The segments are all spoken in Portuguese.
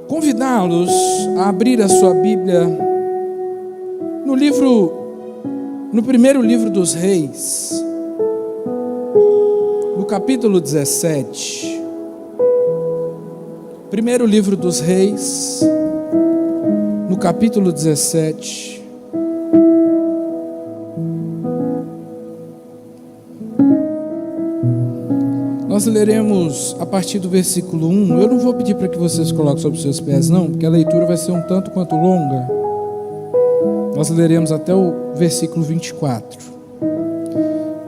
convidá-los a abrir a sua Bíblia no primeiro livro dos Reis, no capítulo 17. Primeiro livro dos Reis, no capítulo 17. Nós leremos a partir do versículo 1. Eu não vou pedir para que vocês coloquem sobre os seus pés, não, porque a leitura vai ser um tanto quanto longa. Nós leremos até o versículo 24,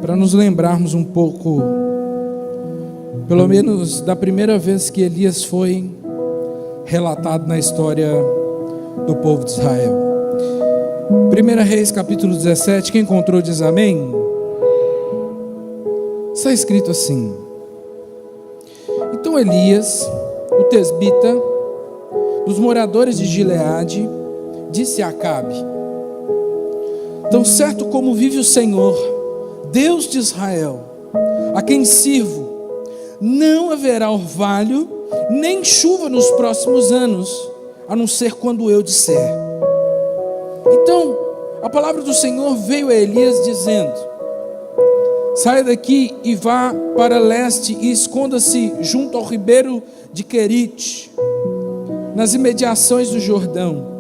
para nos lembrarmos um pouco, pelo menos, da primeira vez que Elias foi relatado na história do povo de Israel. 1 Reis capítulo 17, quem encontrou diz amém. Está escrito assim: Então Elias, o tesbita, dos moradores de Gileade, disse a Acabe: Tão certo como vive o Senhor, Deus de Israel, a quem sirvo, não haverá orvalho, nem chuva nos próximos anos, a não ser quando eu disser. Então, a palavra do Senhor veio a Elias dizendo: Saia daqui e vá para leste e esconda-se junto ao ribeiro de Querite, nas imediações do Jordão.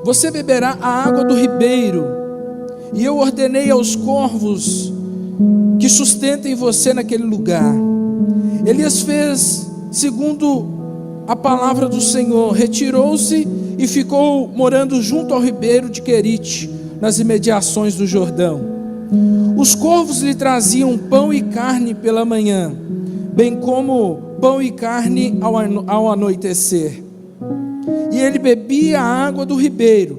Você beberá a água do ribeiro, e eu ordenei aos corvos que sustentem você naquele lugar. Elias fez segundo a palavra do Senhor, retirou-se e ficou morando junto ao ribeiro de Querite, nas imediações do Jordão. Os corvos lhe traziam pão e carne pela manhã, bem como pão e carne ao anoitecer. E ele bebia a água do ribeiro,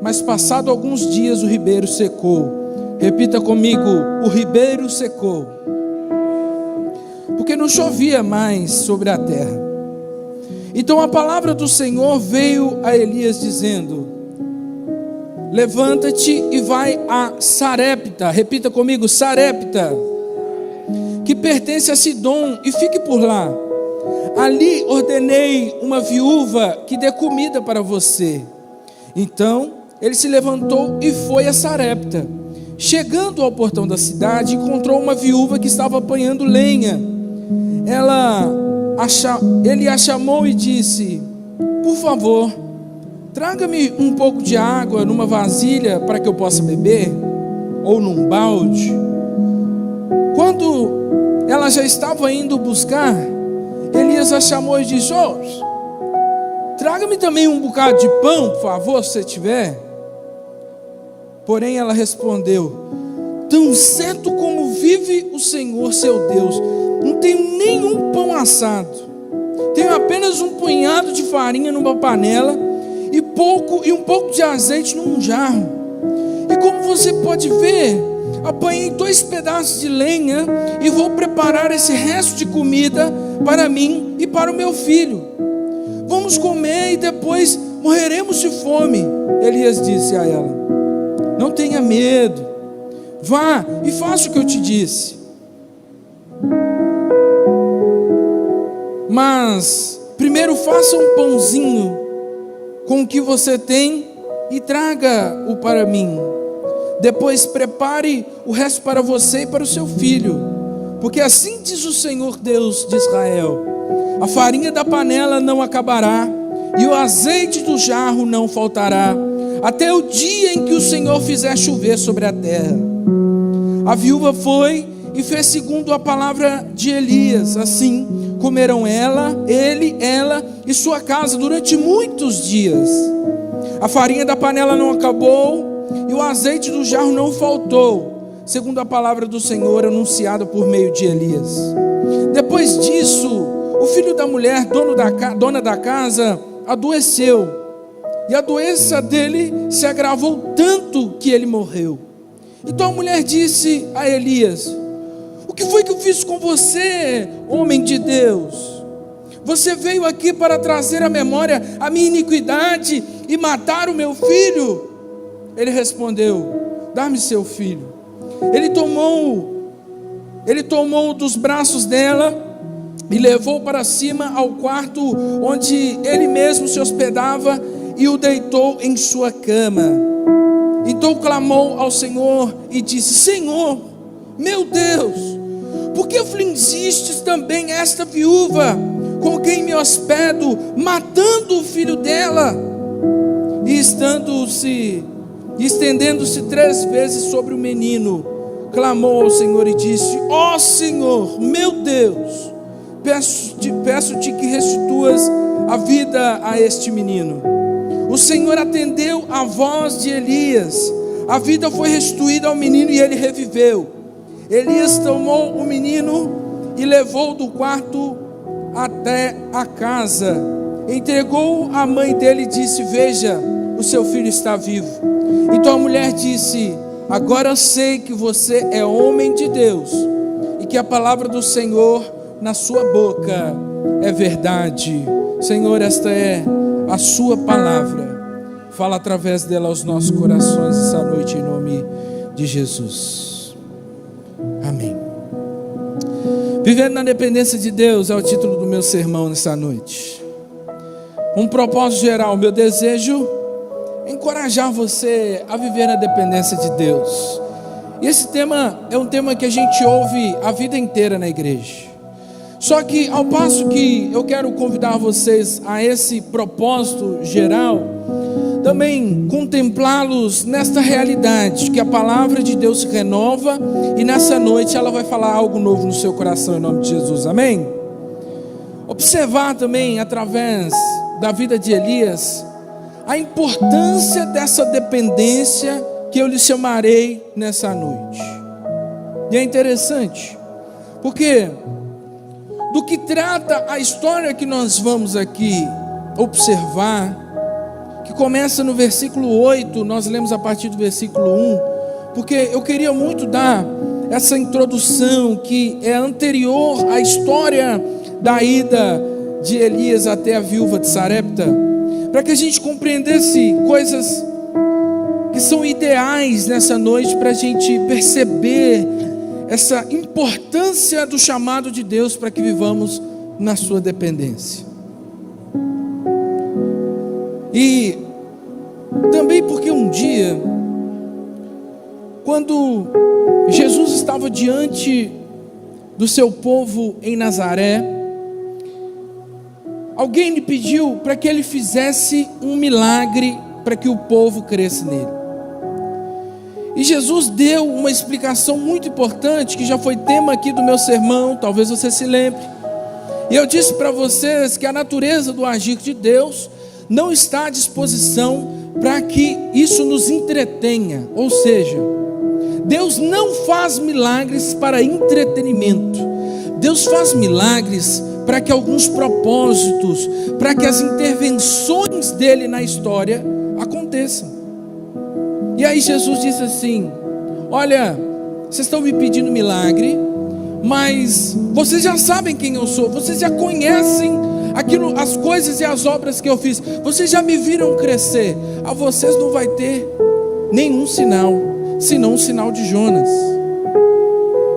mas passado alguns dias o ribeiro secou. Repita comigo: o ribeiro secou, porque não chovia mais sobre a terra. Então a palavra do Senhor veio a Elias dizendo: Levanta-te e vai a Sarepta. Repita comigo: Sarepta, que pertence a Sidom, e fique por lá. Ali ordenei uma viúva que dê comida para você. Então ele se levantou e foi a Sarepta. Chegando ao portão da cidade, encontrou uma viúva que estava apanhando lenha. Ele a chamou e disse: Por favor, traga-me um pouco de água numa vasilha para que eu possa beber, ou num balde. Quando ela já estava indo buscar, Elias a chamou e disse: traga-me também um bocado de pão, por favor, se você tiver. Porém ela respondeu: Tão certo como vive o Senhor seu Deus, não tenho nenhum pão assado, tenho apenas um punhado de farinha numa panela e um pouco de azeite num jarro. E como você pode ver, apanhei 2 pedaços de lenha e vou preparar esse resto de comida para mim e para o meu filho. Vamos comer e depois morreremos de fome. Elias disse a ela: Não tenha medo, vá e faça o que eu te disse. Mas primeiro faça um pãozinho com o que você tem e traga-o para mim. Depois prepare o resto para você e para o seu filho, porque assim diz o Senhor Deus de Israel: a farinha da panela não acabará e o azeite do jarro não faltará, até o dia em que o Senhor fizer chover sobre a terra. A viúva foi e fez segundo a palavra de Elias. Assim comeram ele e sua casa durante muitos dias. A farinha da panela não acabou e o azeite do jarro não faltou, segundo a palavra do Senhor anunciada por meio de Elias. Depois disso, o filho da mulher, dona da casa, adoeceu, e a doença dele se agravou tanto que ele morreu. Então a mulher disse a Elias: O que foi que eu fiz com você, homem de Deus? Você veio aqui para trazer à memória a minha iniquidade e matar o meu filho? Ele respondeu: Dá-me seu filho. Ele tomou dos braços dela e levou para cima ao quarto onde ele mesmo se hospedava e o deitou em sua cama. Então clamou ao Senhor e disse: Senhor, meu Deus, por que afligiste também esta viúva com quem me hospedo, matando o filho dela? E estendendo-se 3 vezes sobre o menino, clamou ao Senhor e disse: ó Senhor, meu Deus, peço-te que restituas a vida a este menino. O Senhor atendeu a voz de Elias, a vida foi restituída ao menino e ele reviveu. Elias tomou o menino e levou do quarto até a casa, entregou à mãe dele e disse: veja, o seu filho está vivo. Então a mulher disse: agora sei que você é homem de Deus e que a palavra do Senhor na sua boca é verdade. Senhor, esta é a sua palavra, fala através dela aos nossos corações essa noite, em nome de Jesus, amém. Vivendo na dependência de Deus é o título do meu sermão nessa noite. Um propósito geral, meu desejo é encorajar você a viver na dependência de Deus. E esse tema é um tema que a gente ouve a vida inteira na igreja. Só que ao passo que eu quero convidar vocês a esse propósito geral, também contemplá-los nesta realidade, que a palavra de Deus se renova e nessa noite ela vai falar algo novo no seu coração, em nome de Jesus, amém? Observar também através da vida de Elias a importância dessa dependência que eu lhe chamarei nessa noite. E é interessante, porque do que trata a história que nós vamos aqui observar, que começa no versículo 8, nós lemos a partir do versículo 1, porque eu queria muito dar essa introdução que é anterior à história da ida de Elias até a viúva de Sarepta, para que a gente compreendesse coisas que são ideais nessa noite, para a gente perceber essa importância do chamado de Deus para que vivamos na sua dependência. E também porque um dia, quando Jesus estava diante do seu povo em Nazaré, alguém lhe pediu para que ele fizesse um milagre para que o povo cresça nele. E Jesus deu uma explicação muito importante, que já foi tema aqui do meu sermão, talvez você se lembre. E eu disse para vocês que a natureza do agir de Deus não está à disposição para que isso nos entretenha. Ou seja, Deus não faz milagres para entretenimento. Deus faz milagres para que alguns propósitos, para que as intervenções dele na história aconteçam. E aí Jesus disse assim: olha, vocês estão me pedindo milagre, mas vocês já sabem quem eu sou, vocês já conhecem aquilo, as coisas e as obras que eu fiz, vocês já me viram crescer. A vocês não vai ter nenhum sinal, senão o sinal de Jonas,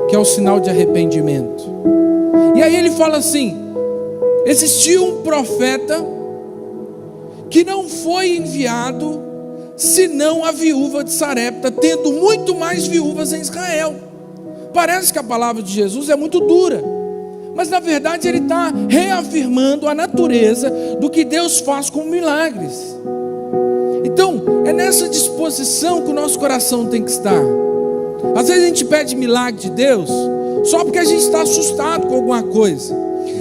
que é o sinal de arrependimento. E aí ele fala assim: existiu um profeta que não foi enviado senão a viúva de Sarepta, tendo muito mais viúvas em Israel. Parece que a palavra de Jesus é muito dura, mas na verdade ele está reafirmando a natureza do que Deus faz com milagres. Então é nessa disposição que o nosso coração tem que estar. Às vezes a gente pede milagre de Deus só porque a gente está assustado com alguma coisa,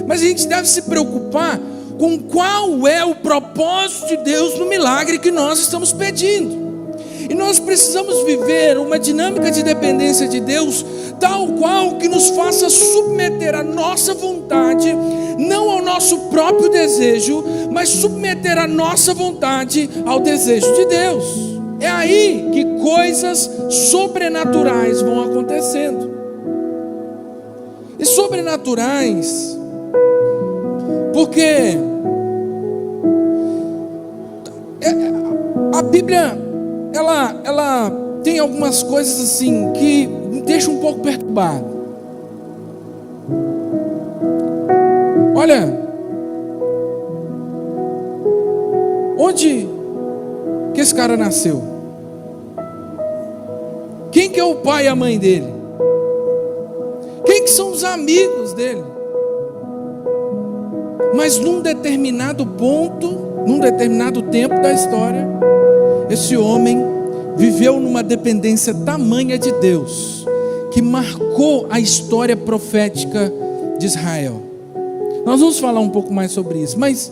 mas a gente deve se preocupar com qual é o propósito de Deus no milagre que nós estamos pedindo. E nós precisamos viver uma dinâmica de dependência de Deus, tal qual que nos faça submeter a nossa vontade, não ao nosso próprio desejo, mas submeter a nossa vontade ao desejo de Deus. É aí que coisas sobrenaturais vão acontecendo. E sobrenaturais, porque a Bíblia, ela tem algumas coisas assim que me deixam um pouco perturbado. Olha, onde que esse cara nasceu? Quem que é o pai e a mãe dele? Quem que são os amigos dele? Mas num determinado ponto, num determinado tempo da história, esse homem viveu numa dependência tamanha de Deus, que marcou a história profética de Israel. Nós vamos falar um pouco mais sobre isso, mas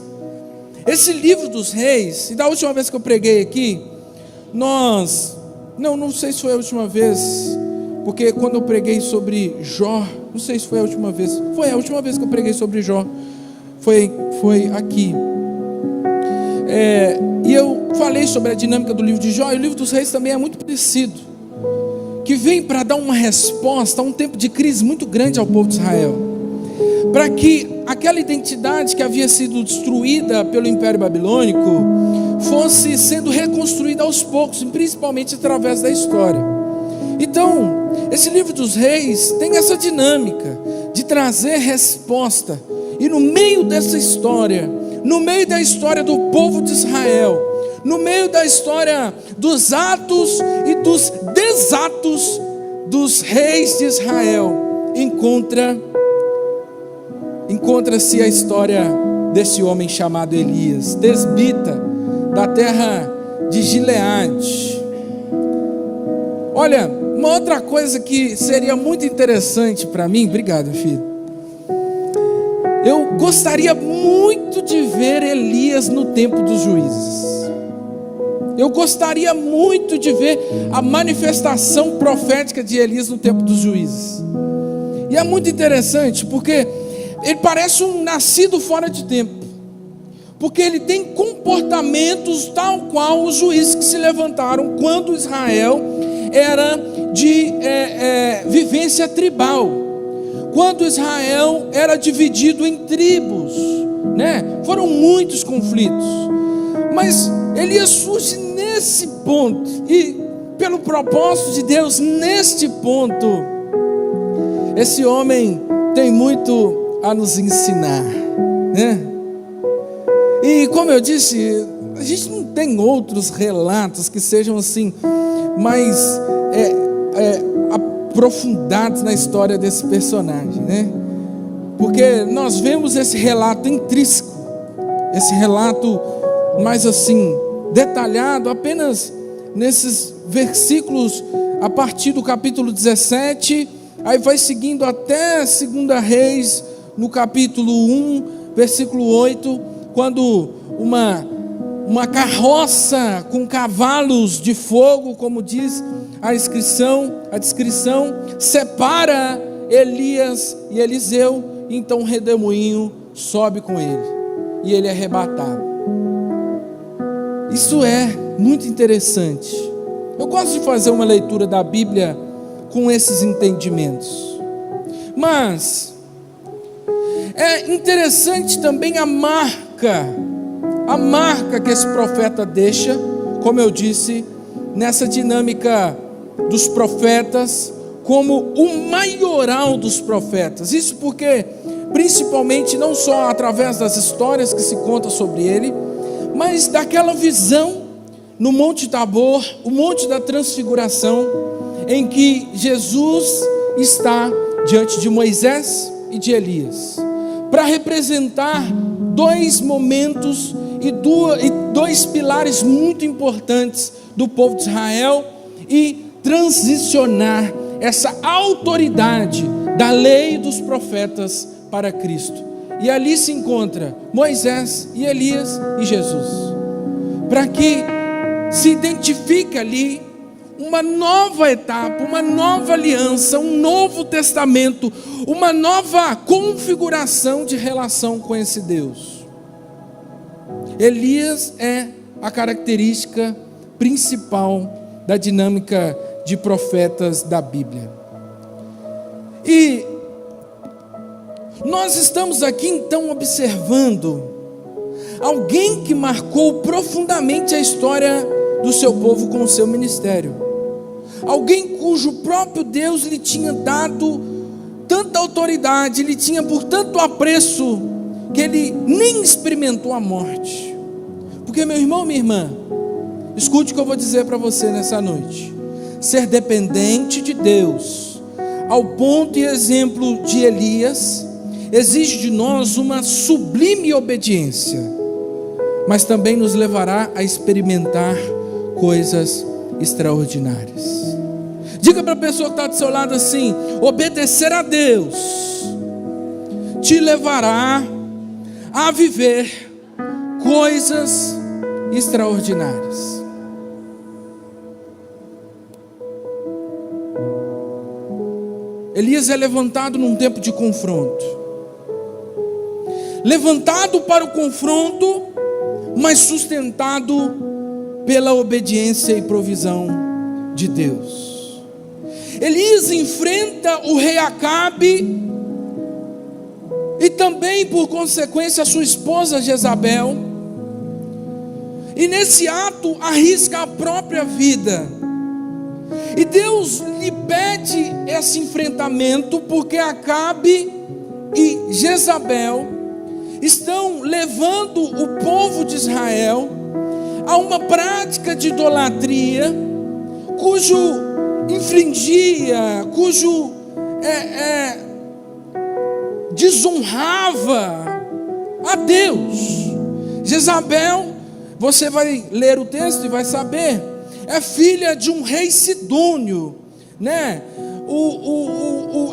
esse livro dos reis, e da última vez que eu preguei aqui, não sei se foi a última vez, porque quando eu preguei sobre Jó, não sei se foi a última vez, foi a última vez que eu preguei sobre Jó, foi aqui, e eu falei sobre a dinâmica do livro de Jó, e o livro dos reis também é muito parecido, que vem para dar uma resposta a um tempo de crise muito grande ao povo de Israel, para que aquela identidade que havia sido destruída pelo Império Babilônico fosse sendo reconstruída aos poucos, principalmente através da história. Então, esse livro dos reis tem essa dinâmica de trazer resposta, e no meio dessa história, no meio da história do povo de Israel, no meio da história dos atos e dos desatos dos reis de Israel, encontra-se a história desse homem chamado Elias, tesbita da terra de Gileade. Olha, uma outra coisa que seria muito interessante para mim, obrigado, filho. Eu gostaria muito de ver Elias no tempo dos juízes. Eu gostaria muito de ver a manifestação profética de Elias no tempo dos juízes. E é muito interessante porque ele parece um nascido fora de tempo, porque ele tem comportamentos tal qual os juízes que se levantaram quando Israel era de vivência tribal, quando Israel era dividido em tribos, né? Foram muitos conflitos, mas Elias surge nesse ponto, e pelo propósito de Deus, neste ponto, esse homem tem muito a nos ensinar, né? E como eu disse, a gente não tem outros relatos que sejam assim mais aprofundados na história desse personagem, né? Porque nós vemos esse relato intrínseco, esse relato mais assim detalhado apenas nesses versículos a partir do capítulo 17, aí vai seguindo até 2 Reis, no capítulo 1, versículo 8, quando uma carroça com cavalos de fogo, como diz a descrição, separa Elias e Eliseu, e então um redemoinho sobe com ele, e ele é arrebatado. Isso é muito interessante. Eu gosto de fazer uma leitura da Bíblia com esses entendimentos, mas é interessante também a marca que esse profeta deixa, como eu disse, nessa dinâmica dos profetas, como o maioral dos profetas. Isso porque, principalmente, não só através das histórias que se conta sobre ele, mas daquela visão no Monte Tabor, o Monte da Transfiguração, em que Jesus está diante de Moisés e de Elias, para representar dois momentos e dois pilares muito importantes do povo de Israel, e transicionar essa autoridade da lei e dos profetas para Cristo. E ali se encontra Moisés e Elias e Jesus, para que se identifique ali uma nova etapa, uma nova aliança, um novo testamento, uma nova configuração de relação com esse Deus. Elias é a característica principal da dinâmica de profetas da Bíblia. E nós estamos aqui então observando alguém que marcou profundamente a história do seu povo com o seu ministério, alguém cujo próprio Deus lhe tinha dado tanta autoridade, lhe tinha por tanto apreço, que ele nem experimentou a morte. Porque, meu irmão, minha irmã, escute o que eu vou dizer para você nessa noite. Ser dependente de Deus, ao ponto e exemplo de Elias, exige de nós uma sublime obediência, mas também nos levará a experimentar coisas extraordinárias. Diga para a pessoa que está do seu lado assim: obedecer a Deus te levará a viver coisas extraordinárias. Elias é levantado num tempo de confronto, levantado para o confronto, mas sustentado pela obediência e provisão de Deus. Elias enfrenta o rei Acabe e também, por consequência, a sua esposa Jezabel, e nesse ato arrisca a própria vida. E Deus lhe pede esse enfrentamento porque Acabe e Jezabel estão levando o povo de Israel a uma prática de idolatria, cujo desonrava a Deus. Jezabel, você vai ler o texto e vai saber, é filha de um rei sidônio, né?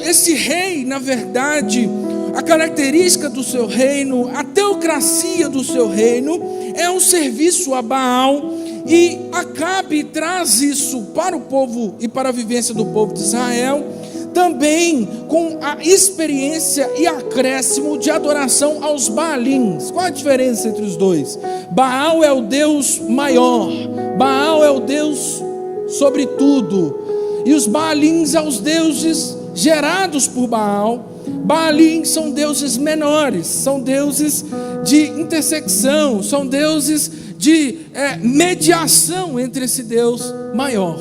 Esse rei, na verdade, a característica do seu reino, a teocracia do seu reino, é um serviço a Baal, e Acabe traz isso para o povo e para a vivência do povo de Israel, também com a experiência e acréscimo de adoração aos Baalins. Qual a diferença entre os dois? Baal é o Deus maior, Baal é o Deus sobre tudo, e os Baalins são os deuses gerados por Baal. Baalins são deuses menores, são deuses de intersecção, são deuses de mediação entre esse Deus maior.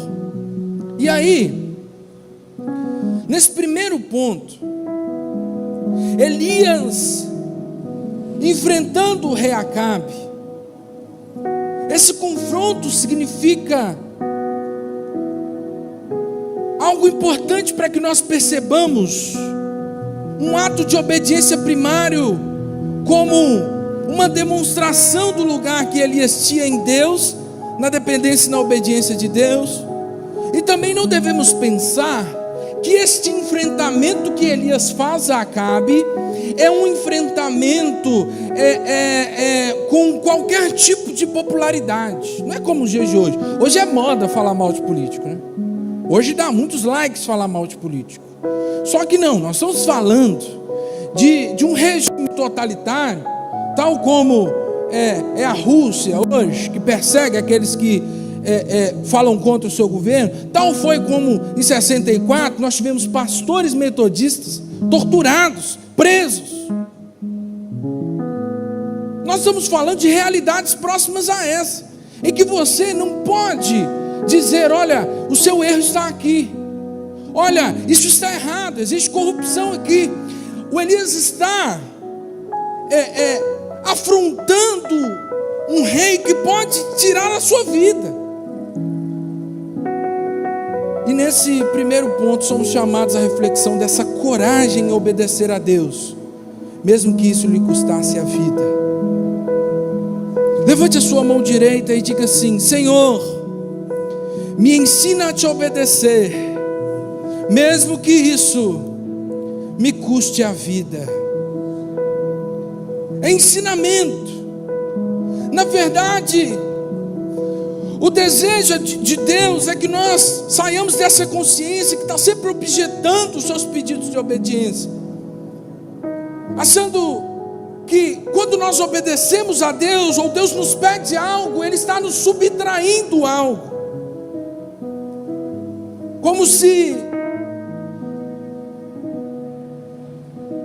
E aí, nesse primeiro ponto, Elias enfrentando o rei Acabe, esse confronto significa algo importante para que nós percebamos um ato de obediência primário como uma demonstração do lugar que Elias tinha em Deus, na dependência e na obediência de Deus. E também não devemos pensar que este enfrentamento que Elias faz a Acabe é um enfrentamento com qualquer tipo de popularidade. Não é como os dias de hoje. Hoje é moda falar mal de político, né? Hoje dá muitos likes falar mal de político. Só que não, nós estamos falando de um regime totalitário, tal como é a Rússia hoje, que persegue aqueles que falam contra o seu governo. Tal foi como em 64 nós tivemos pastores metodistas torturados, presos. Nós estamos falando de realidades próximas a essa, em que você não pode dizer: olha, o seu erro está aqui, olha, isso está errado, existe corrupção aqui. O Elias está afrontando um rei que pode tirar a sua vida. E nesse primeiro ponto somos chamados à reflexão dessa coragem em obedecer a Deus, mesmo que isso lhe custasse a vida. Levante a sua mão direita e diga assim: Senhor, me ensina a te obedecer, mesmo que isso me custe a vida. É ensinamento. Na verdade, o desejo de Deus é que nós saiamos dessa consciência que está sempre objetando os seus pedidos de obediência, achando que quando nós obedecemos a Deus, ou Deus nos pede algo, Ele está nos subtraindo algo, como se,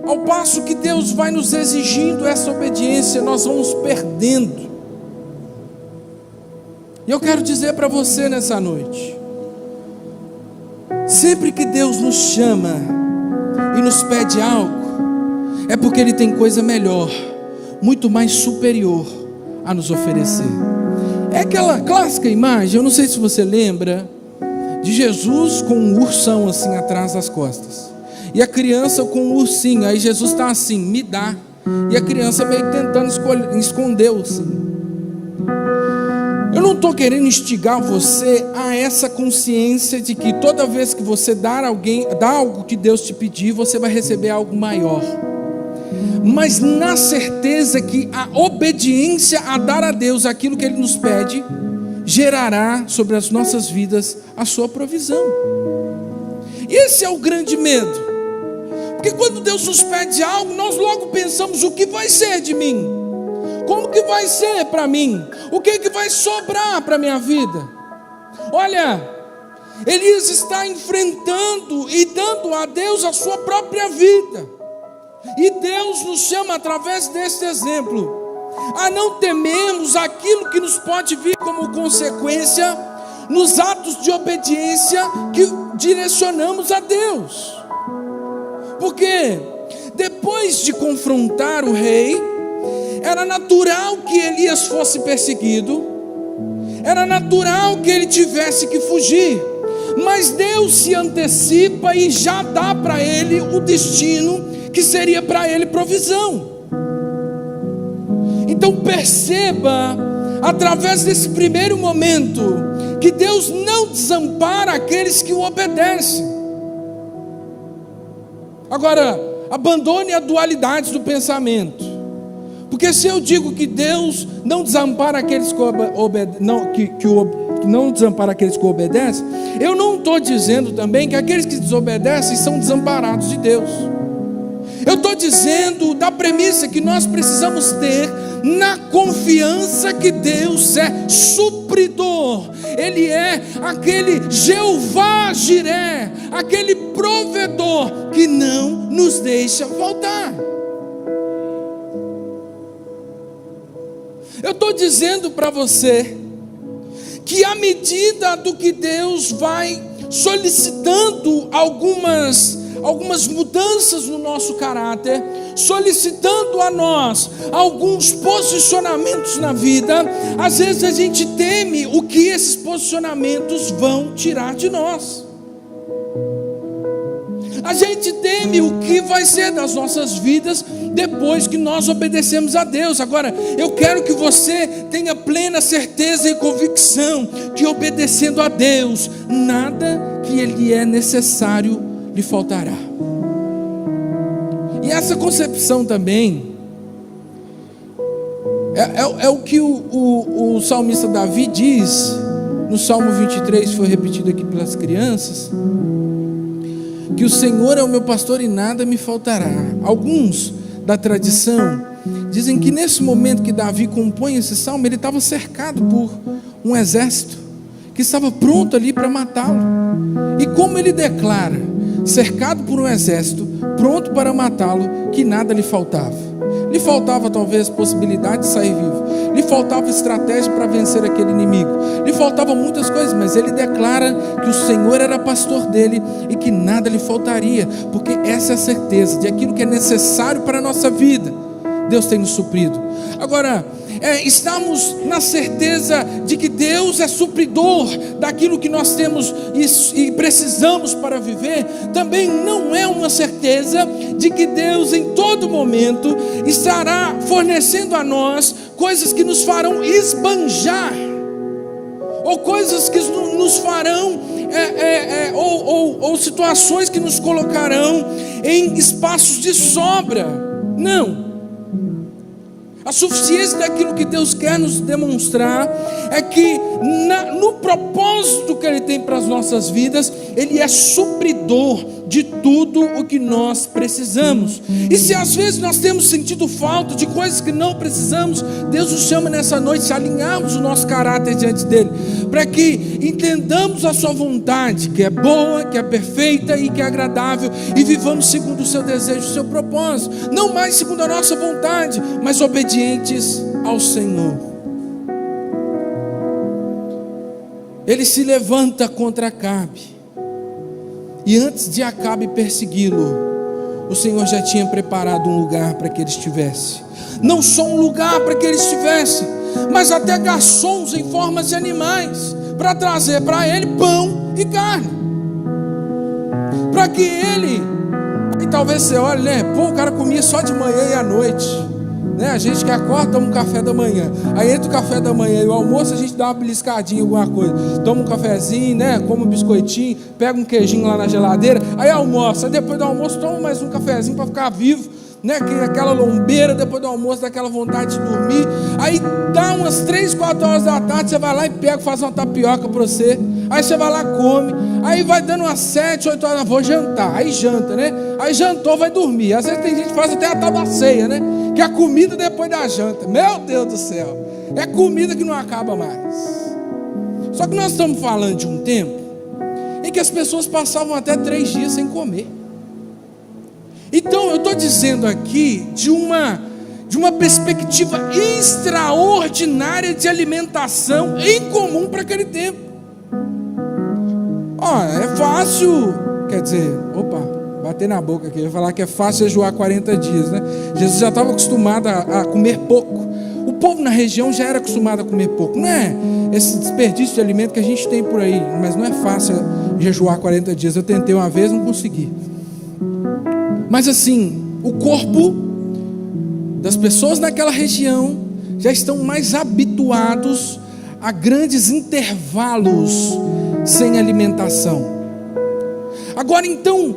ao passo que Deus vai nos exigindo essa obediência, nós vamos perdendo. E eu quero dizer para você nessa noite, sempre que Deus nos chama e nos pede algo, é porque Ele tem coisa melhor muito mais superior a nos oferecer. É aquela clássica imagem, eu não sei se você lembra, de Jesus com um ursão assim atrás das costas, e a criança com um ursinho. Aí Jesus está assim, me dá, e a criança meio tentando esconder o ursinho. Eu não estou querendo instigar você a essa consciência de que toda vez que você dá algo que Deus te pedir, você vai receber algo maior, mas na certeza que a obediência a dar a Deus aquilo que Ele nos pede, gerará sobre as nossas vidas a sua provisão. Esse é o grande medo, porque quando Deus nos pede algo, nós logo pensamos: o que vai ser de mim? Como que vai ser para mim? O que vai sobrar para a minha vida? Olha, Elias está enfrentando e dando a Deus a sua própria vida, e Deus nos chama através deste exemplo a não temermos aquilo que nos pode vir como consequência nos atos de obediência que direcionamos a Deus. Porque depois de confrontar o rei, era natural que Elias fosse perseguido, era natural que ele tivesse que fugir, mas Deus se antecipa e já dá para ele o destino que seria para ele provisão. Então perceba, através desse primeiro momento, que Deus não desampara aqueles que o obedecem. Agora, abandone a dualidade do pensamento, porque se eu digo que Deus não desampara aqueles que não desampara aqueles que obedecem, eu não estou dizendo também que aqueles que desobedecem são desamparados de Deus. Eu estou dizendo da premissa que nós precisamos ter na confiança que Deus é supridor. Ele é aquele Jeová Jiré, aquele provedor que não nos deixa faltar. Eu estou dizendo para você que à medida do que Deus vai solicitando algumas mudanças no nosso caráter, solicitando a nós alguns posicionamentos na vida, às vezes a gente teme o que esses posicionamentos vão tirar de nós. A gente teme o que vai ser das nossas vidas depois que nós obedecemos a Deus. Agora, eu quero que você tenha plena certeza e convicção que obedecendo a Deus, nada que Ele é necessário lhe faltará. E essa concepção também é o que o salmista Davi diz no Salmo 23, foi repetido aqui pelas crianças, que o Senhor é o meu pastor e nada me faltará. Alguns da tradição dizem que nesse momento que Davi compõe esse salmo, ele estava cercado por um exército que estava pronto ali para matá-lo. E como ele declara, cercado por um exército, pronto para matá-lo, que nada lhe faltava. Lhe faltava talvez possibilidade de sair vivo, lhe faltava estratégia para vencer aquele inimigo, lhe faltavam muitas coisas, mas ele declara que o Senhor era pastor dele e que nada lhe faltaria, porque essa é a certeza de aquilo que é necessário para a nossa vida, Deus tem nos suprido. Agora, estamos na certeza de que Deus é supridor daquilo que nós temos e precisamos para viver. Também não é uma certeza de que Deus em todo momento estará fornecendo a nós coisas que nos farão esbanjar, ou coisas que nos farão ou situações que nos colocarão em espaços de sobra. Não. A suficiência daquilo que Deus quer nos demonstrar é que no propósito que Ele tem para as nossas vidas, Ele é supridor de tudo o que nós precisamos. E se às vezes nós temos sentido falta de coisas que não precisamos, Deus nos chama nessa noite a alinharmos o nosso caráter diante dEle, para que entendamos a sua vontade, que é boa, que é perfeita e que é agradável, e vivamos segundo o seu desejo, o seu propósito, não mais segundo a nossa vontade, mas obedientes ao Senhor. Ele se levanta contra Acabe, e antes de Acabe persegui-lo, o Senhor já tinha preparado um lugar para que ele estivesse. Não só um lugar para que ele estivesse, mas até garçons em formas de animais, para trazer para ele pão e carne, para que ele, e talvez você olhe, né? Pô, o cara comia só de manhã e à noite, né? A gente que acorda, toma um café da manhã, aí entre o café da manhã e o almoço a gente dá uma beliscadinha, alguma coisa, toma um cafezinho, né? Come um biscoitinho, pega um queijinho lá na geladeira, aí almoça, aí depois do almoço toma mais um cafezinho para ficar vivo, né? Aquela lombeira, depois do almoço dá aquela vontade de dormir, aí dá umas 3, 4 horas da tarde, você vai lá e pega, faz uma tapioca para você, aí você vai lá, come, aí vai dando umas 7, 8 horas, vou jantar, aí janta, né? Aí jantou, vai dormir. Às vezes tem gente que faz até a tal da ceia, né? Que é a comida depois da janta. Meu Deus do céu, é comida que não acaba mais. Só que nós estamos falando de um tempo em que as pessoas passavam até 3 dias sem comer. Então eu estou dizendo aqui de uma perspectiva extraordinária de alimentação incomum para aquele tempo. É fácil, quer dizer, bater na boca aqui, vai falar que é fácil jejuar 40 dias, né? Jesus já estava acostumado a comer pouco. O povo na região já era acostumado a comer pouco. Não é esse desperdício de alimento que a gente tem por aí, mas não é fácil jejuar 40 dias. Eu tentei uma vez, não consegui. Mas assim, o corpo das pessoas naquela região já estão mais habituados a grandes intervalos sem alimentação. Agora então,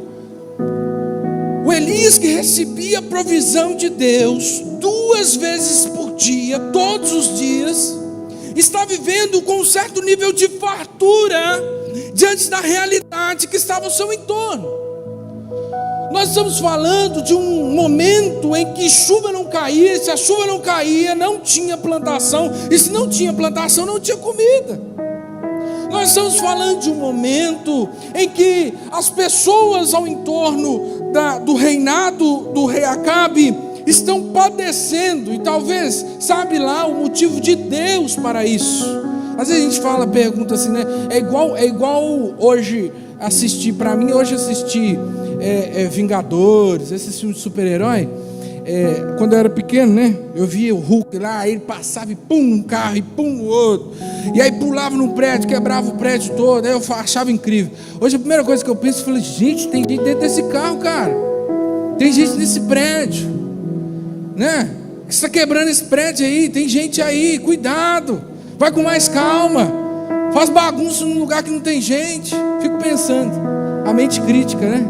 o Elias, que recebia a provisão de Deus 2 vezes por dia, todos os dias, está vivendo com um certo nível de fartura diante da realidade que estava ao seu entorno. Nós estamos falando de um momento em que chuva não caía, se a chuva não caía, não tinha plantação, e se não tinha plantação, não tinha comida. Nós estamos falando de um momento em que as pessoas ao entorno do reinado do rei Acabe estão padecendo, e talvez, sabe lá, o motivo de Deus para isso. Às vezes a gente pergunta assim, né? É igual hoje assistir, para mim hoje assistir Vingadores, esses filmes de super-herói. Quando eu era pequeno, né? Eu via o Hulk lá, ele passava e pum, um carro, e pum, o outro. E aí pulava num prédio, quebrava o prédio todo. Aí eu achava incrível. Hoje a primeira coisa que eu penso, eu falei, gente, tem gente dentro desse carro, cara. Tem gente nesse prédio, né? Que está quebrando esse prédio aí, tem gente aí, cuidado. Vai com mais calma. Faz bagunça num lugar que não tem gente. Fico pensando, a mente crítica, né?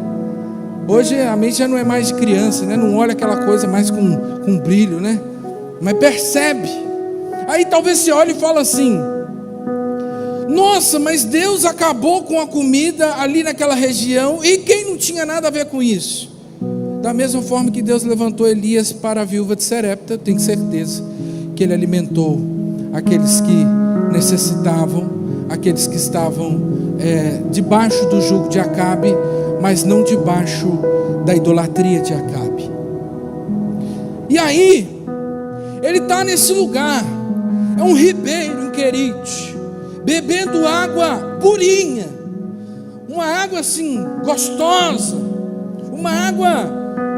Hoje a mente já não é mais de criança, né? Não olha aquela coisa mais com brilho, né? Mas percebe. Aí talvez você olhe e fala assim: nossa, mas Deus acabou com a comida ali naquela região, e quem não tinha nada a ver com isso? Da mesma forma que Deus levantou Elias para a viúva de Serepta, eu tenho certeza que ele alimentou aqueles que necessitavam, aqueles que estavam debaixo do jugo de Acabe, mas não debaixo da idolatria de Acabe. E aí, ele está nesse lugar, é um ribeiro em Querite, bebendo água purinha, uma água assim, gostosa, uma água,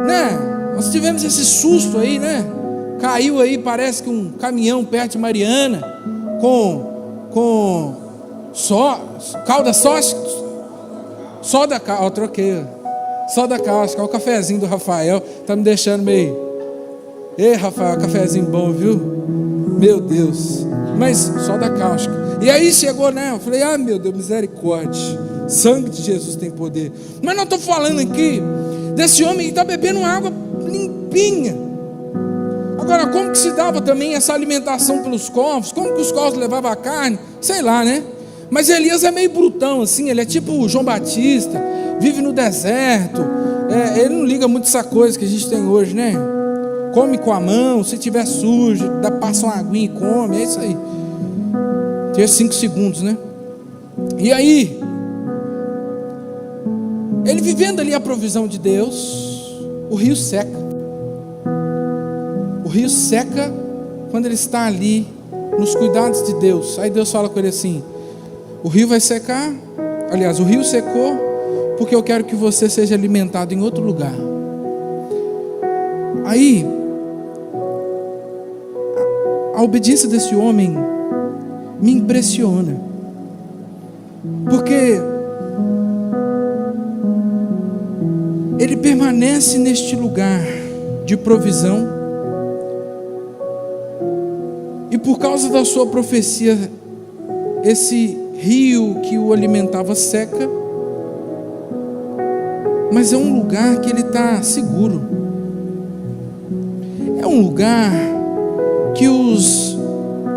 né? Nós tivemos esse susto aí, né? Caiu aí, parece que um caminhão perto de Mariana, com calda soda cáustica, troquei, soda cáustica, o cafezinho do Rafael, tá me deixando meio, ei Rafael, cafezinho bom, viu? Meu Deus, mas soda cáustica. E aí chegou, né? Eu falei, meu Deus, misericórdia, sangue de Jesus tem poder. Mas não estou falando aqui desse homem que está bebendo uma água limpinha. Agora, como que se dava também essa alimentação pelos corvos? Como que os corvos levavam a carne? Sei lá, né? Mas Elias é meio brutão, assim, ele é tipo João Batista, vive no deserto, ele não liga muito essa coisa que a gente tem hoje, né? Come com a mão, se tiver sujo, passa uma aguinha e come, é isso aí. Tem 5 segundos, né? E aí, ele vivendo ali a provisão de Deus, o rio seca. O rio seca quando ele está ali nos cuidados de Deus. Aí Deus fala com ele assim: o rio vai secar, aliás, o rio secou porque eu quero que você seja alimentado em outro lugar. Aí, a obediência desse homem me impressiona, porque ele permanece neste lugar de provisão, e por causa da sua profecia, esse rio que o alimentava seca, mas é um lugar que ele está seguro, é um lugar que os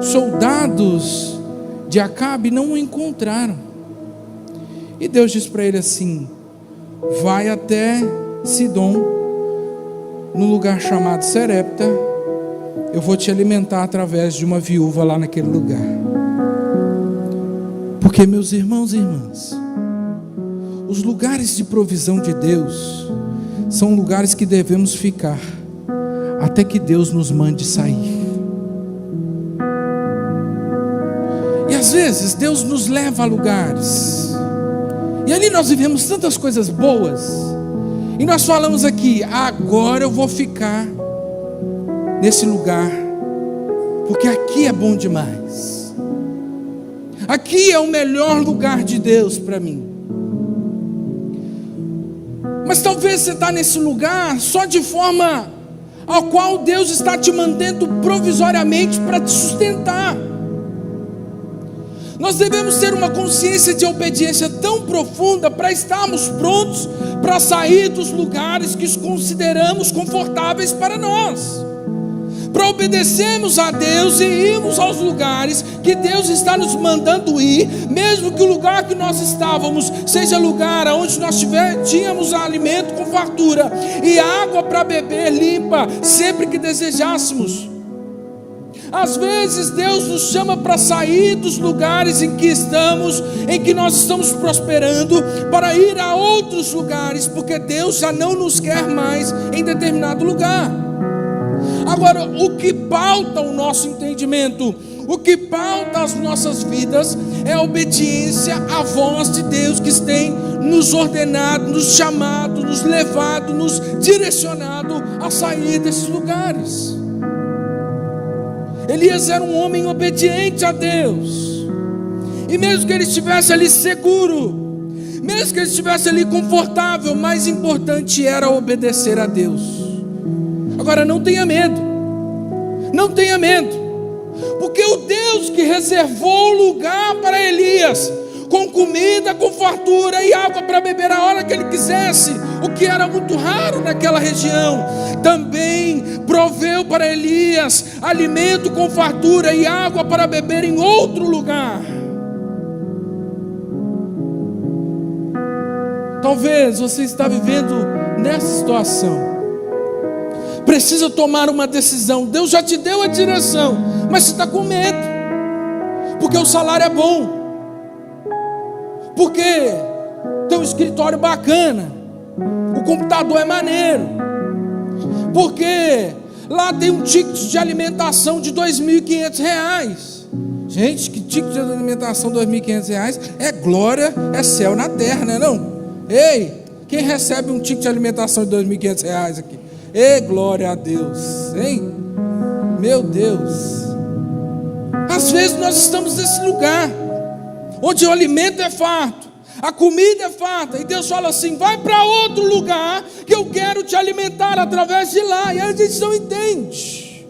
soldados de Acabe não o encontraram, e Deus diz para ele assim: vai até Sidom, no lugar chamado Serepta, eu vou te alimentar através de uma viúva lá naquele lugar. Porque, meus irmãos e irmãs, os lugares de provisão de Deus são lugares que devemos ficar até que Deus nos mande sair. E às vezes Deus nos leva a lugares, e ali nós vivemos tantas coisas boas, e nós falamos aqui: agora eu vou ficar nesse lugar, porque aqui é bom demais, aqui é o melhor lugar de Deus para mim. Mas talvez você está nesse lugar só de forma ao qual Deus está te mantendo provisoriamente para te sustentar. Nós devemos ter uma consciência de obediência tão profunda para estarmos prontos para sair dos lugares que consideramos confortáveis para nós, para obedecermos a Deus e irmos aos lugares que Deus está nos mandando ir, mesmo que o lugar que nós estávamos seja lugar onde nós tínhamos alimento com fartura e água para beber limpa sempre que desejássemos. Às vezes Deus nos chama para sair dos lugares em que estamos, em que nós estamos prosperando, para ir a outros lugares, porque Deus já não nos quer mais em determinado lugar. Agora, o que pauta o nosso entendimento, o que pauta as nossas vidas, é a obediência à voz de Deus, que tem nos ordenado, nos chamado, nos levado, nos direcionado a sair desses lugares. Elias era um homem obediente a Deus, e mesmo que ele estivesse ali seguro, mesmo que ele estivesse ali confortável, mais importante era obedecer a Deus. Agora, não tenha medo, não tenha medo, porque o Deus que reservou lugar para Elias, com comida, com fartura e água para beber a hora que ele quisesse, o que era muito raro naquela região, também proveu para Elias alimento com fartura e água para beber em outro lugar. Talvez você está vivendo nessa situação, precisa tomar uma decisão. Deus já te deu a direção, mas você está com medo, porque o salário é bom, porque tem um escritório bacana, o computador é maneiro, porque lá tem um ticket de alimentação de R$2.500. Gente, que ticket de alimentação de R$2.500 é glória, é céu na terra, não é não? Ei, quem recebe um ticket de alimentação de R$2.500 aqui? Ei, glória a Deus, hein? Meu Deus. Às vezes nós estamos nesse lugar onde o alimento é farto, a comida é farta, e Deus fala assim: vai para outro lugar que eu quero te alimentar através de lá. E a gente não entende.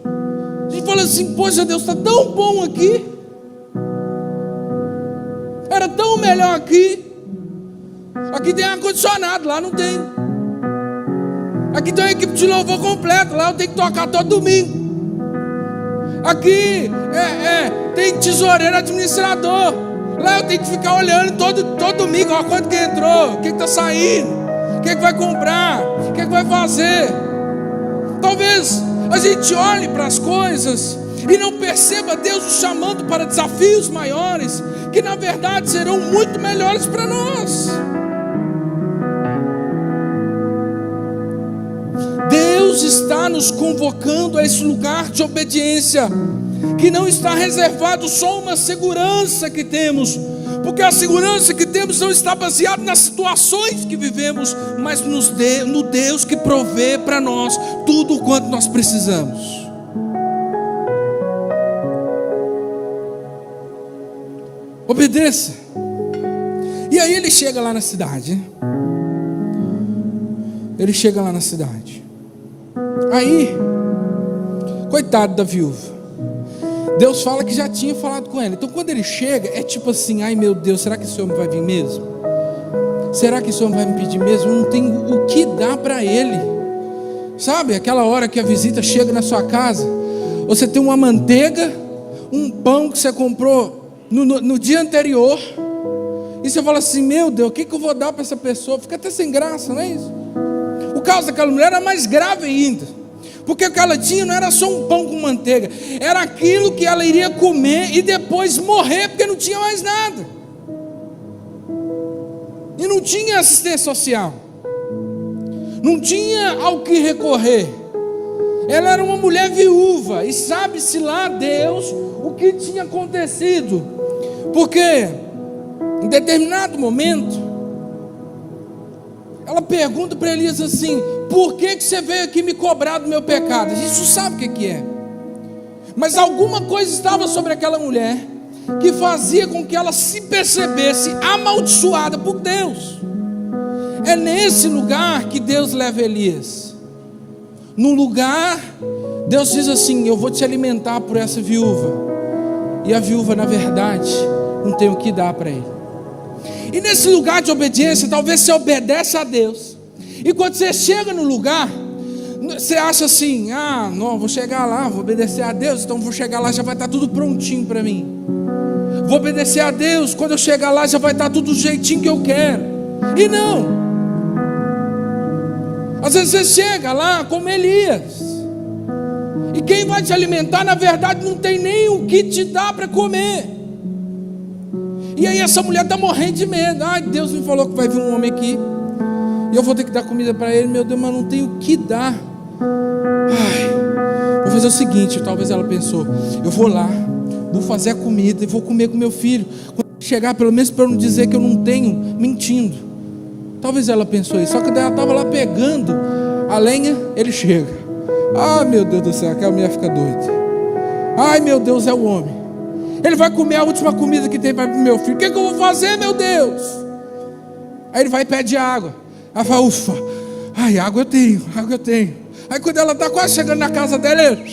A gente fala assim: poxa, Deus, está tão bom aqui, era tão melhor aqui. Aqui tem ar-condicionado, lá não tem. Aqui tem uma equipe de louvor completa, lá eu tenho que tocar todo domingo. Aqui tem tesoureiro, administrador, lá eu tenho que ficar olhando todo domingo, ó, quanto que entrou, o que está saindo, o que vai comprar, o que vai fazer. Talvez a gente olhe para as coisas e não perceba Deus nos chamando para desafios maiores, que na verdade serão muito melhores para nós. Deus está nos convocando a esse lugar de obediência, que não está reservado só uma segurança que temos, Porque a segurança que temos não está baseada nas situações que vivemos, mas no Deus que provê para nós tudo o quanto nós precisamos. Obedeça. E aí ele chega lá na cidade. Ele chega lá na cidade. Aí, coitado da viúva. Deus fala que já tinha falado com ela. Então quando ele chega, é tipo assim: ai meu Deus, será que esse homem vai vir mesmo? Será que esse homem vai me pedir mesmo? Eu não tenho o que dar para ele. Sabe, aquela hora que a visita chega na sua casa, você tem uma manteiga, um pão que você comprou no dia anterior, e você fala assim: meu Deus, o que eu vou dar para essa pessoa? Fica até sem graça, não é isso? O caso daquela mulher era mais grave ainda, porque o que ela tinha não era só um pão com manteiga, era aquilo que ela iria comer e depois morrer, porque não tinha mais nada, e não tinha assistência social, não tinha ao que recorrer. Ela era uma mulher viúva, e sabe-se lá Deus o que tinha acontecido, porque em determinado momento ela pergunta para Elias assim: por que você veio aqui me cobrar do meu pecado? A gente não sabe o que é, mas alguma coisa estava sobre aquela mulher que fazia com que ela se percebesse amaldiçoada por Deus. É nesse lugar que Deus leva Elias. No lugar, Deus diz assim: eu vou te alimentar por essa viúva. E a viúva, na verdade, não tem o que dar para ele. E nesse lugar de obediência, talvez você obedece a Deus, e quando você chega no lugar, você acha assim: ah, não, vou chegar lá, vou obedecer a Deus, então vou chegar lá, já vai estar tudo prontinho para mim. Vou obedecer a Deus, quando eu chegar lá, já vai estar tudo do jeitinho que eu quero. E não. Às vezes você chega lá como Elias, e quem vai te alimentar, na verdade, não tem nem o que te dar para comer. E aí essa mulher está morrendo de medo. Ai, Deus me falou que vai vir um homem aqui, e eu vou ter que dar comida para ele. Meu Deus, mas não tenho o que dar. Ai, vou fazer o seguinte, talvez ela pensou: eu vou lá, vou fazer a comida e vou comer com meu filho. Quando chegar, pelo menos para eu não dizer que eu não tenho, mentindo. Talvez ela pensou isso. Só que ela estava lá pegando a lenha, ele chega. Ah, meu Deus do céu, aquela mulher fica doida. Ai, meu Deus, é o homem. Ele vai comer a última comida que tem para o meu filho. O que eu vou fazer, meu Deus? Aí ele vai e pede água. Ela fala: ufa, ai, água eu tenho, água eu tenho. Aí quando ela está quase chegando na casa dela, ele: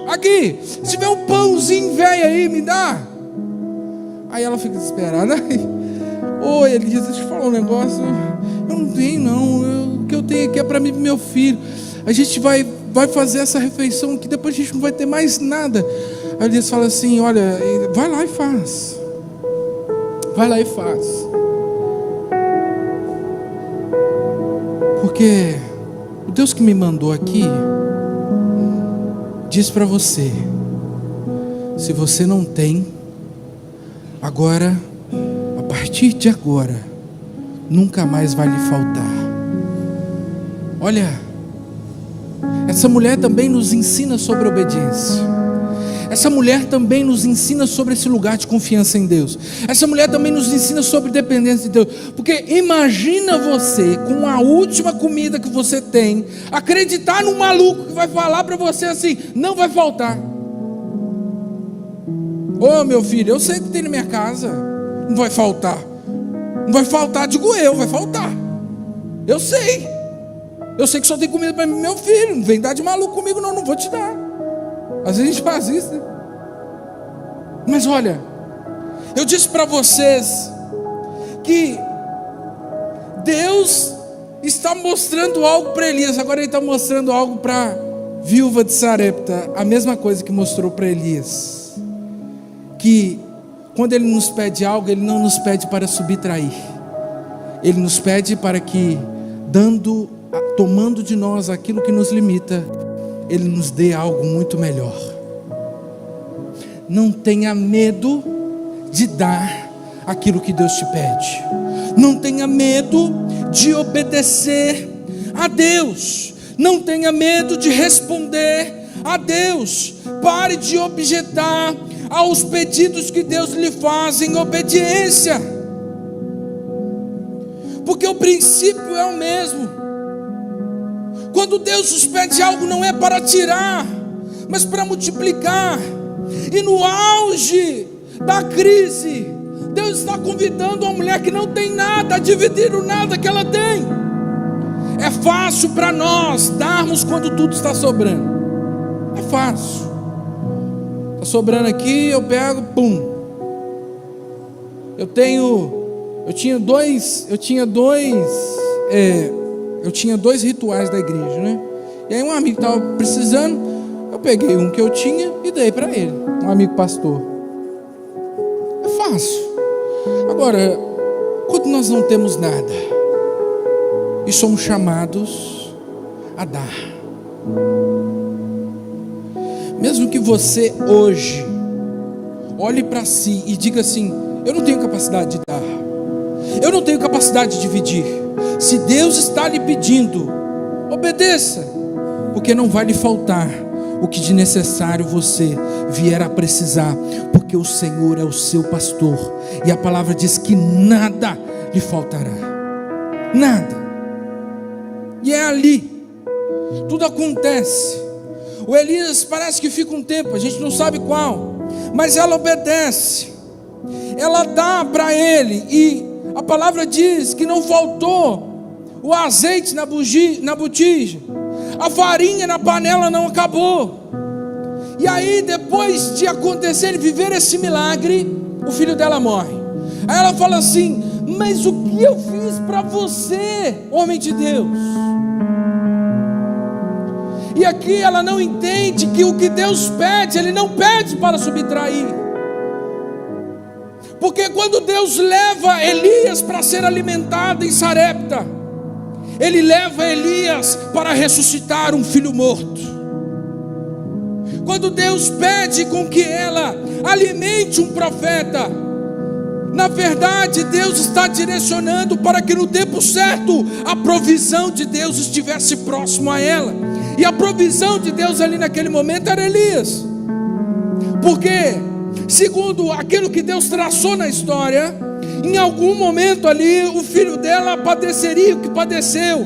aqui, se tiver um pãozinho velho aí, me dá. Aí ela fica desesperada. Oi, ele diz: deixa eu falar um negócio. Eu não tenho não, o que eu tenho aqui é para mim e para meu filho. A gente vai fazer essa refeição que depois a gente não vai ter mais nada. Aí Elias fala assim: olha, vai lá e faz. Vai lá e faz. Porque o Deus que me mandou aqui diz para você: se você não tem, agora, a partir de agora, nunca mais vai lhe faltar. Olha, essa mulher também nos ensina sobre obediência. Essa mulher também nos ensina sobre esse lugar de confiança em Deus. Essa mulher também nos ensina sobre dependência de Deus. Porque imagina você, com a última comida que você tem, acreditar num maluco que vai falar para você assim: não vai faltar. Ô meu filho, eu sei que tem na minha casa, não vai faltar. Não vai faltar, digo eu, vai faltar. Eu sei que só tem comida para mim e meu filho. Não vem dar de maluco comigo não vou te dar. Às vezes a gente faz isso, né? Mas olha, eu disse para vocês que Deus está mostrando algo para Elias. Agora ele está mostrando algo para a viúva de Sarepta. A mesma coisa que mostrou para Elias. Que quando ele nos pede algo, ele não nos pede para subtrair. Ele nos pede para que, tomando de nós aquilo que nos limita, Ele nos dê algo muito melhor. Não tenha medo de dar aquilo que Deus te pede. Não tenha medo de obedecer a Deus. Não tenha medo de responder a Deus. Pare de objetar aos pedidos que Deus lhe faz em obediência. porque o princípio é o mesmo. Quando Deus nos pede algo, não é para tirar, mas para multiplicar. E no auge da crise, Deus está convidando uma mulher que não tem nada a dividir o nada que ela tem. É fácil para nós darmos quando tudo está sobrando. É fácil. Está sobrando aqui, eu pego, pum. Eu tinha dois rituais da igreja, né? E aí um amigo estava precisando, eu peguei um que eu tinha e dei para ele, um amigo pastor. É fácil. Agora, quando nós não temos nada e somos chamados a dar, mesmo que você hoje olhe para si e diga assim: eu não tenho capacidade de dar, eu não tenho capacidade de dividir. Se Deus está lhe pedindo, obedeça, porque não vai lhe faltar o que de necessário você vier a precisar, porque o Senhor é o seu pastor, e a palavra diz que nada lhe faltará, nada. E é ali, tudo acontece. O Elias parece que fica um tempo, a gente não sabe qual, mas ela obedece, ela dá para ele, e a palavra diz que não faltou o azeite na botija, a farinha na panela não acabou. E aí, depois de acontecer, ele viver esse milagre, o filho dela morre. Aí ela fala assim: mas o que eu fiz para você, homem de Deus? E aqui ela não entende que o que Deus pede, Ele não pede para subtrair. Porque quando Deus leva Elias para ser alimentado em Sarepta, Ele leva Elias para ressuscitar um filho morto. Quando Deus pede com que ela alimente um profeta, na verdade Deus está direcionando para que no tempo certo a provisão de Deus estivesse próximo a ela. E a provisão de Deus ali naquele momento era Elias. Porque, segundo aquilo que Deus traçou na história, em algum momento ali o filho dela padeceria o que padeceu,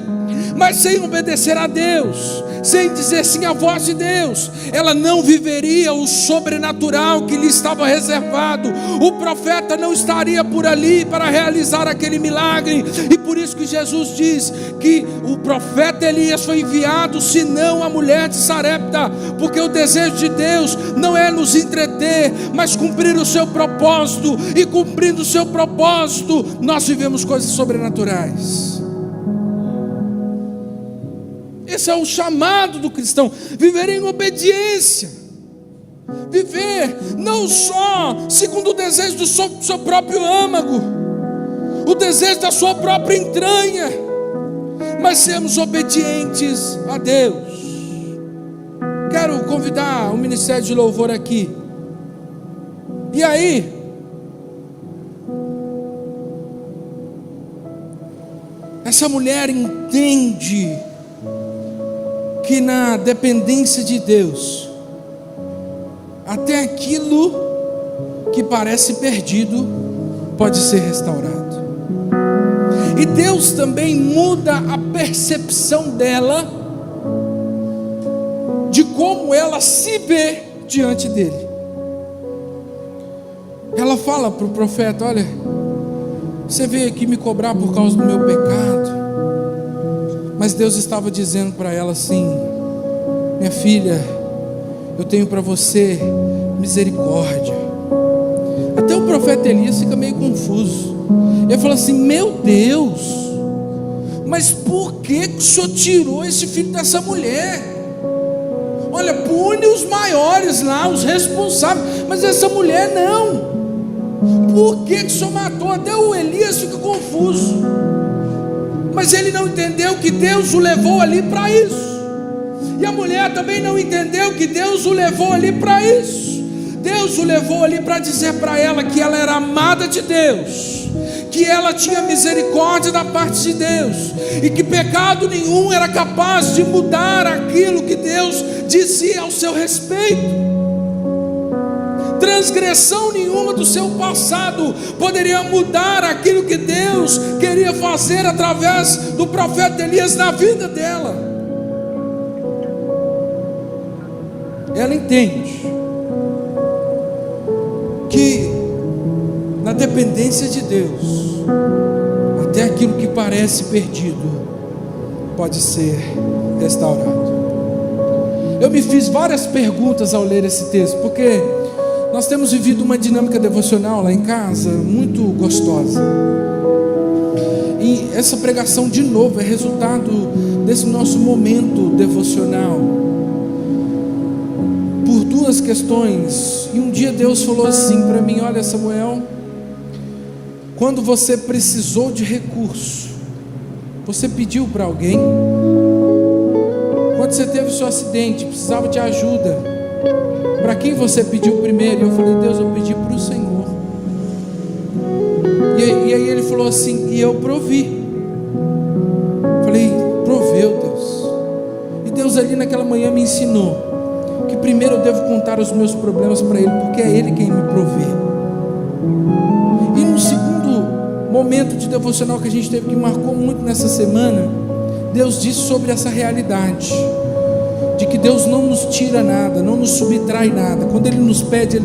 mas sem obedecer a Deus, sem dizer sim à voz de Deus, ela não viveria o sobrenatural que lhe estava reservado. O profeta não estaria por ali para realizar aquele milagre. E por isso que Jesus diz que o profeta Elias foi enviado, senão a mulher de Sarepta, porque o desejo de Deus não é nos entreter, mas cumprir o seu propósito. E cumprindo o seu propósito, nós vivemos coisas sobrenaturais. Esse é o chamado do cristão: viver em obediência, viver não só segundo o desejo do seu próprio âmago, o desejo da sua própria entranha, mas sermos obedientes a Deus. Quero convidar o ministério de louvor aqui. E aí, essa mulher entende que na dependência de Deus, até aquilo que parece perdido pode ser restaurado. E Deus também muda a percepção dela de como ela se vê diante dele. Ela fala para o profeta: olha, você veio aqui me cobrar por causa do meu pecado. Mas Deus estava dizendo para ela assim: minha filha, eu tenho para você misericórdia. Até o profeta Elias fica meio confuso. Ele fala assim: meu Deus, mas por que o Senhor tirou esse filho dessa mulher? Olha, pune os maiores lá, os responsáveis, mas essa mulher não. Por que o Senhor matou? Até o Elias fica confuso. Mas ele não entendeu que Deus o levou ali para isso. E a mulher também não entendeu que Deus o levou ali para isso. Deus o levou ali para dizer para ela que ela era amada de Deus, que ela tinha misericórdia da parte de Deus, e que pecado nenhum era capaz de mudar aquilo que Deus dizia ao seu respeito. transgressão nenhuma do seu passado poderia mudar aquilo que Deus queria fazer através do profeta Elias na vida dela. Ela entende que na dependência de Deus, até aquilo que parece perdido pode ser restaurado. Eu me fiz várias perguntas ao ler esse texto, porque nós temos vivido uma dinâmica devocional lá em casa muito gostosa. E essa pregação de novo é resultado desse nosso momento devocional, por duas questões. E um dia Deus falou assim para mim: olha, Samuel, quando você precisou de recurso, você pediu para alguém? Quando você teve o seu acidente, precisava de ajuda, para quem você pediu primeiro? E eu falei: Deus, eu pedi para o Senhor. E aí ele falou assim: e eu provi. Falei: proveu, Deus. E Deus ali naquela manhã me ensinou que primeiro eu devo contar os meus problemas para Ele, porque é Ele quem me provê. E no segundo momento de devocional que a gente teve, que marcou muito nessa semana, Deus disse sobre essa realidade de que Deus não nos tira nada, não nos subtrai nada. Quando Ele nos pede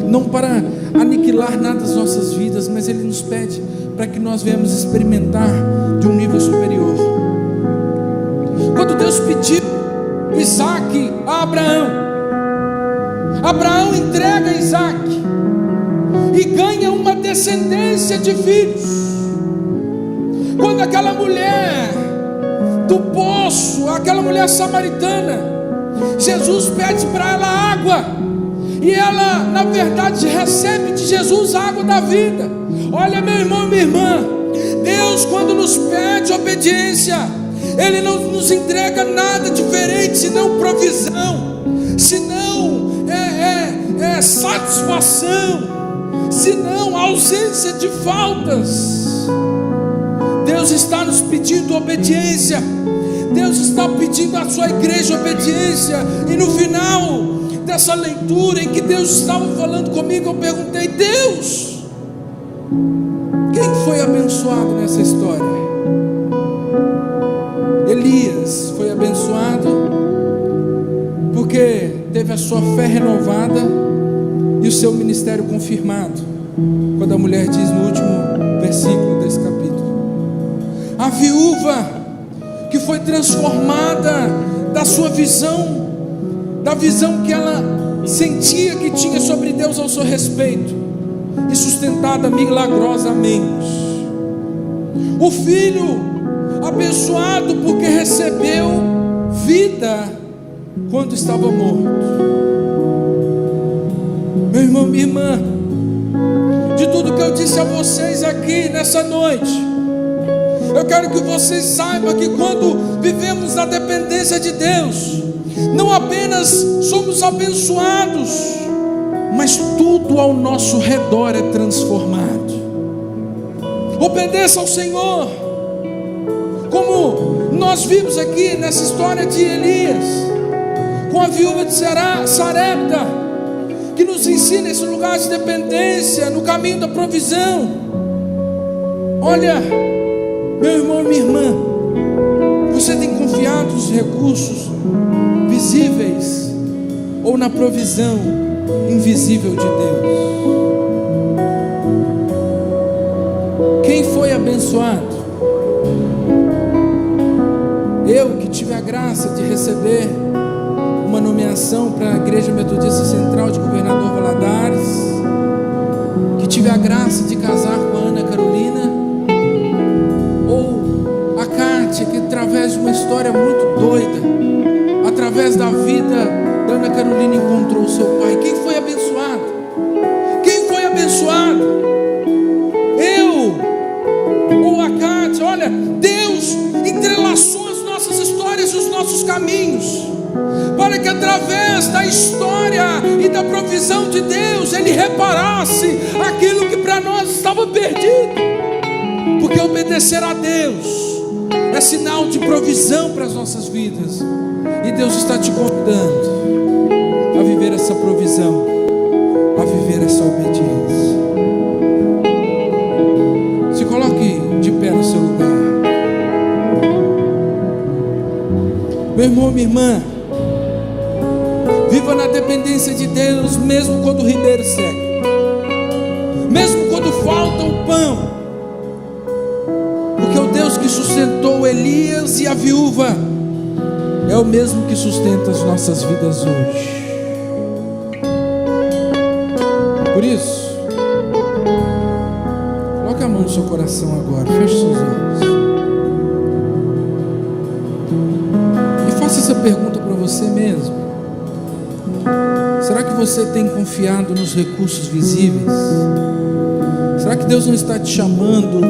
não para aniquilar nada das nossas vidas, mas Ele nos pede para que nós venhamos experimentar de um nível superior. Quando Deus pediu Isaac a Abraão, Abraão entrega Isaac e ganha uma descendência de filhos. Quando aquela mulher do poço, aquela mulher samaritana, Jesus pede para ela água, e ela na verdade recebe de Jesus a água da vida. Olha, meu irmão e minha irmã, Deus, quando nos pede obediência, Ele não nos entrega nada diferente senão provisão, senão satisfação, senão ausência de faltas. Deus está nos pedindo obediência. Deus está pedindo à sua igreja obediência. E no final dessa leitura em que Deus estava falando comigo, eu perguntei: Deus, quem foi abençoado nessa história? Elias foi abençoado porque teve a sua fé renovada e o seu ministério confirmado, quando a mulher diz no último versículo desse capítulo. A viúva que foi transformada da sua visão, da visão que ela sentia que tinha sobre Deus ao seu respeito, e sustentada milagrosamente. O filho abençoado porque recebeu vida quando estava morto. Meu irmão, minha irmã, de tudo que eu disse a vocês aqui nessa noite, eu quero que vocês saibam que quando vivemos na dependência de Deus, não apenas somos abençoados, mas tudo ao nosso redor é transformado. Obedeça ao Senhor, como nós vimos aqui nessa história de Elias, com a viúva de Sarepta, que nos ensina esse lugar de dependência, no caminho da provisão. Olha, meu irmão e minha irmã, você tem confiado nos recursos visíveis ou na provisão invisível de Deus? Quem foi abençoado? Eu, que tive a graça de receber uma nomeação para a Igreja Metodista Central de Governador Valadares, que tive a graça de casar com a Ana Carolina, ou a Kátia, que através de uma história muito doida, através da vida da Ana Carolina, encontrou o seu pai. Quem foi abençoado? Quem foi abençoado? Eu ou a Kátia? Olha, Deus entrelaçou as nossas histórias e os nossos caminhos, para que através da história e da provisão de Deus, Ele reparasse aquilo que para nós estava perdido. Porque obedecer a Deus é sinal de provisão para as nossas vidas, e Deus está te convidando a viver essa provisão. viver essa obediência. Se coloque de pé no seu lugar. Meu irmão, minha irmã, viva na dependência de Deus, mesmo quando o ribeiro seca, mesmo quando falta o pão, porque o Deus que sustentou Elias e a viúva é o mesmo que sustenta as nossas vidas hoje. Por isso, coloque a mão no seu coração agora, feche seus olhos e faça essa pergunta para você mesmo. Será que você tem confiado nos recursos visíveis? Será que Deus não está te chamando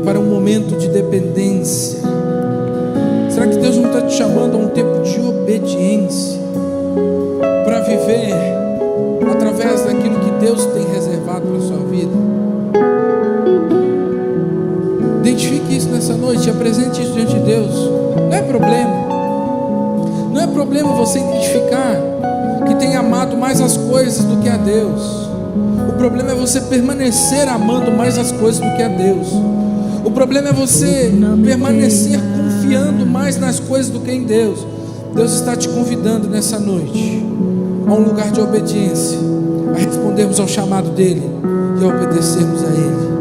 para um momento de dependência? Será que Deus não está te chamando a um tempo de obediência, para viver através daquilo que Deus tem reservado para a sua vida? Identifique isso nessa noite, apresente isso diante de Deus. Não é problema. Não é problema você identificar que tem amado mais as coisas do que a Deus. O problema é você permanecer amando mais as coisas do que a Deus. O problema é você permanecer confiando mais nas coisas do que em Deus. Deus está te convidando nessa noite a um lugar de obediência, a respondermos ao chamado dele e a obedecermos a ele.